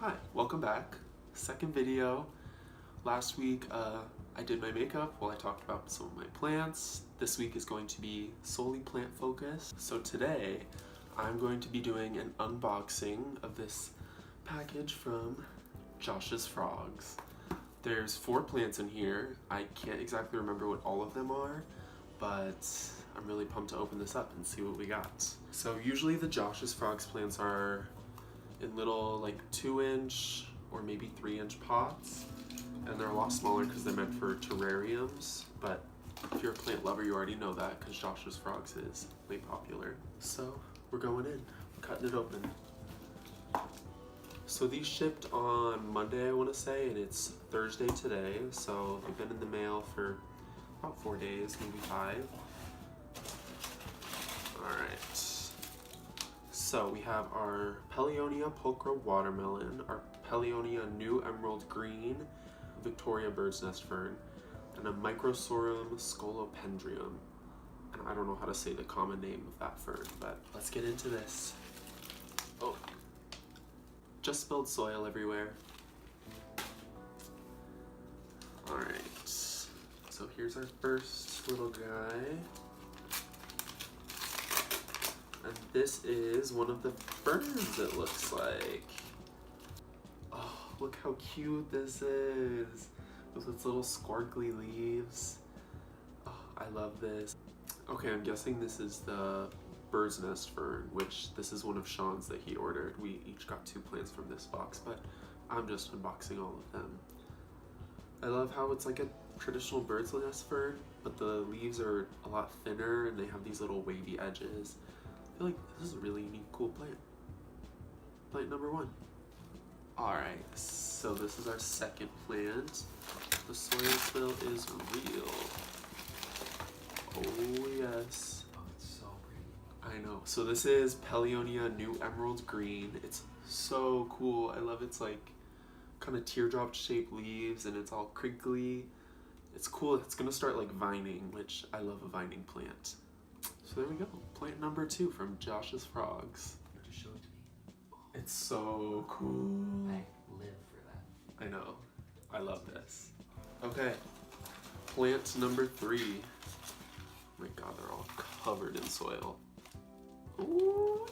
Hi, welcome back. Second video. Last week I did my makeup while I talked about some of my plants. This week is going to be solely plant focused. So today I'm going to be doing an unboxing of this package from Josh's Frogs. There's 4 plants in here. I can't exactly remember what all of them are, but I'm really pumped to open this up and see what we got. So usually the Josh's Frogs plants are in little like 2-inch or maybe 3-inch pots, and they're a lot smaller because they're meant for terrariums, but if you're a plant lover you already know that because Josh's Frogs is way popular. So we're going in, cutting it open. So these shipped on Monday, I want to say, and it's Thursday today, so they've been in the mail for about 4 days, maybe 5. Alright. So we have our Paleonia pulchra watermelon, our Paleonia new emerald green, Victoria bird's nest fern, and a Microsorum scolopendrium. And I don't know how to say the common name of that fern, but let's get into this. Oh, just spilled soil everywhere. Alright, so here's our first little guy. And this is one of the ferns, it looks like. Oh, look how cute this is. With its little sparkly leaves. Oh, I love this. Okay, I'm guessing this is the bird's nest fern, which this is one of Sean's that he ordered. We each got 2 plants from this box, but I'm just unboxing all of them. I love how it's like a traditional bird's nest fern, but the leaves are a lot thinner and they have these little wavy edges. I feel like this is a really unique, cool plant. Plant number 1. Alright, so this is our second plant. The soil spill is real. Oh yes. Oh, it's so pretty. I know. So this is Paleonia new emerald green. It's so cool. I love its like kind of teardrop shaped leaves and it's all crinkly. It's cool. It's gonna start like vining, which I love a vining plant. So there we go, plant number 2 from Josh's Frogs. Just show it to me. It's so cool. I live for that. I know, I love this. Okay, plant number 3. Oh my god, they're all covered in soil. Ooh.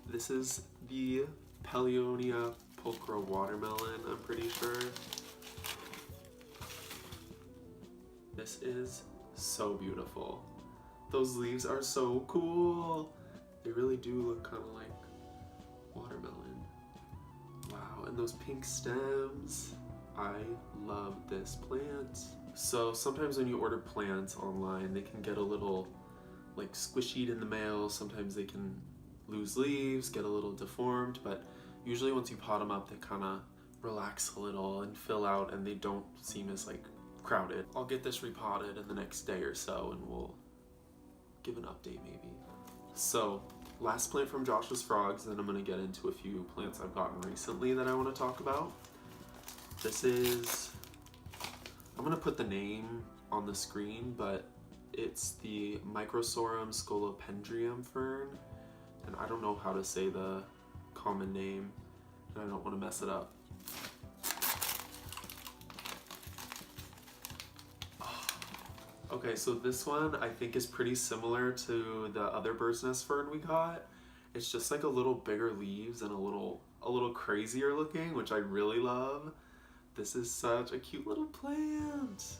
This is the Paleonia pulchra watermelon, I'm pretty sure. This is so beautiful. Those leaves are so cool. They really do look kind of like watermelon. Wow, and those pink stems. I love this plant. So sometimes when you order plants online, they can get a little like squishied in the mail. Sometimes they can lose leaves, get a little deformed, but usually once you pot them up, they kind of relax a little and fill out and they don't seem as like crowded. I'll get this repotted in the next day or so and we'll give an update maybe. So last plant from Josh's Frogs, then I'm going to get into a few plants I've gotten recently that I want to talk about. This is, I'm going to put the name on the screen, but it's the Microsorum scolopendrium fern, and I don't know how to say the common name and I don't want to mess it up. Okay, so this one I think is pretty similar to the other bird's nest fern we got. It's just like a little bigger leaves and a little crazier looking, which I really love. This is such a cute little plant.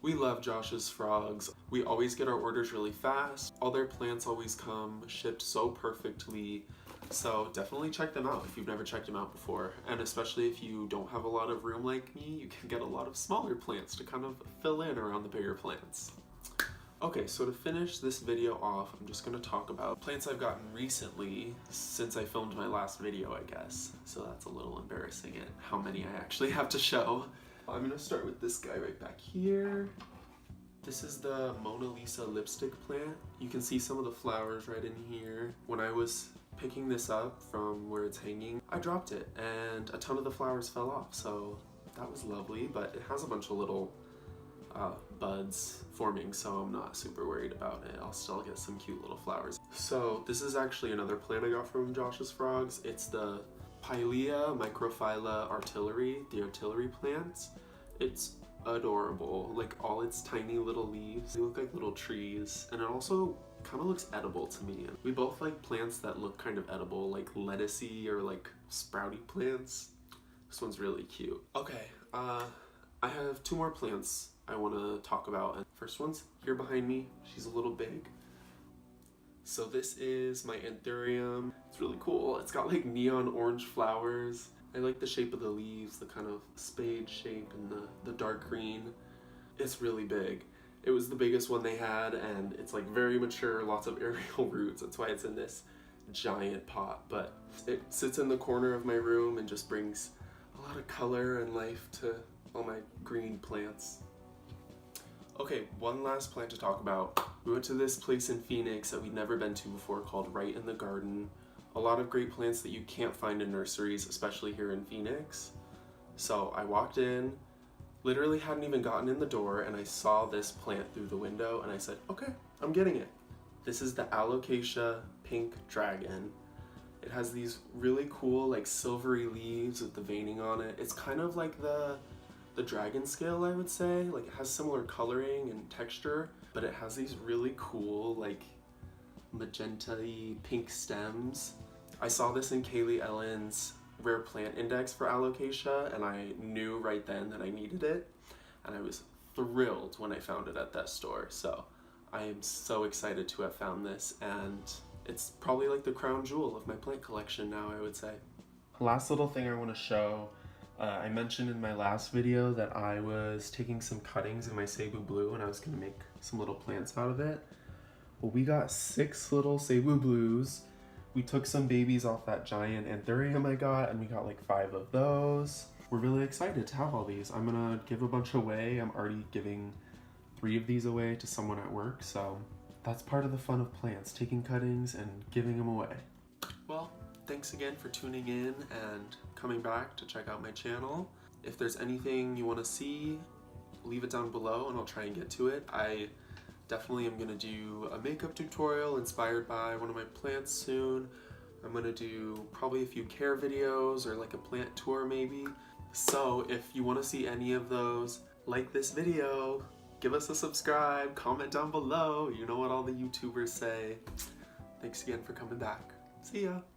We love Josh's Frogs. We always get our orders really fast. All their plants always come shipped so perfectly. So definitely check them out if you've never checked them out before. And especially if you don't have a lot of room like me, you can get a lot of smaller plants to kind of fill in around the bigger plants. Okay, so to finish this video off, I'm just gonna talk about plants I've gotten recently since I filmed my last video, I guess. So that's a little embarrassing at how many I actually have to show. I'm gonna start with this guy right back here. This is the Mona Lisa lipstick plant. You can see some of the flowers right in here. When I was picking this up from where it's hanging, I dropped it and a ton of the flowers fell off, so that was lovely, but it has a bunch of little buds forming, so I'm not super worried about it. I'll still get some cute little flowers. So this is actually another plant I got from Josh's Frogs. It's the Pilea microphylla artillery, the artillery plants. It's adorable. Like all its tiny little leaves, they look like little trees, and it also kind of looks edible to me. We both like plants that look kind of edible, like lettucey or like sprouty plants. This one's really cute. Okay, I have two more plants I want to talk about. And first one's here behind me. She's a little big. So this is my anthurium. It's really cool. It's got like neon orange flowers. I like the shape of the leaves, the kind of spade shape and the dark green. It's really big. It was the biggest one they had, and it's like very mature, lots of aerial roots. That's why it's in this giant pot. But it sits in the corner of my room and just brings a lot of color and life to all my green plants. Okay, one last plant to talk about. We went to this place in Phoenix that we'd never been to before called Right in the Garden. A lot of great plants that you can't find in nurseries, especially here in Phoenix. So I walked in, literally hadn't even gotten in the door, and I saw this plant through the window and I said, okay, I'm getting it. This is the Alocasia Pink Dragon. It has these really cool like silvery leaves with the veining on it. It's kind of like the dragon scale, I would say. Like it has similar coloring and texture, but it has these really cool like magenta-y pink stems. I saw this in Kaylee Ellen's Rare Plant Index for Alocasia, and I knew right then that I needed it, and I was thrilled when I found it at that store. So I am so excited to have found this, and it's probably like the crown jewel of my plant collection now, I would say. Last little thing I want to show. I mentioned in my last video that I was taking some cuttings of my Cebu Blue and I was going to make some little plants out of it. Well, we got 6 little Cebu Blues. We took some babies off that giant anthurium I got, and we got like 5 of those. We're really excited to have all these. I'm gonna give a bunch away. I'm already giving 3 of these away to someone at work, so that's part of the fun of plants, taking cuttings and giving them away. Well, thanks again for tuning in and coming back to check out my channel. If there's anything you want to see, leave it down below and I'll try and get to it. I definitely am going to do a makeup tutorial inspired by one of my plants soon. I'm going to do probably a few care videos or like a plant tour maybe. So if you want to see any of those, like this video, give us a subscribe, comment down below. You know what all the YouTubers say. Thanks again for coming back. See ya.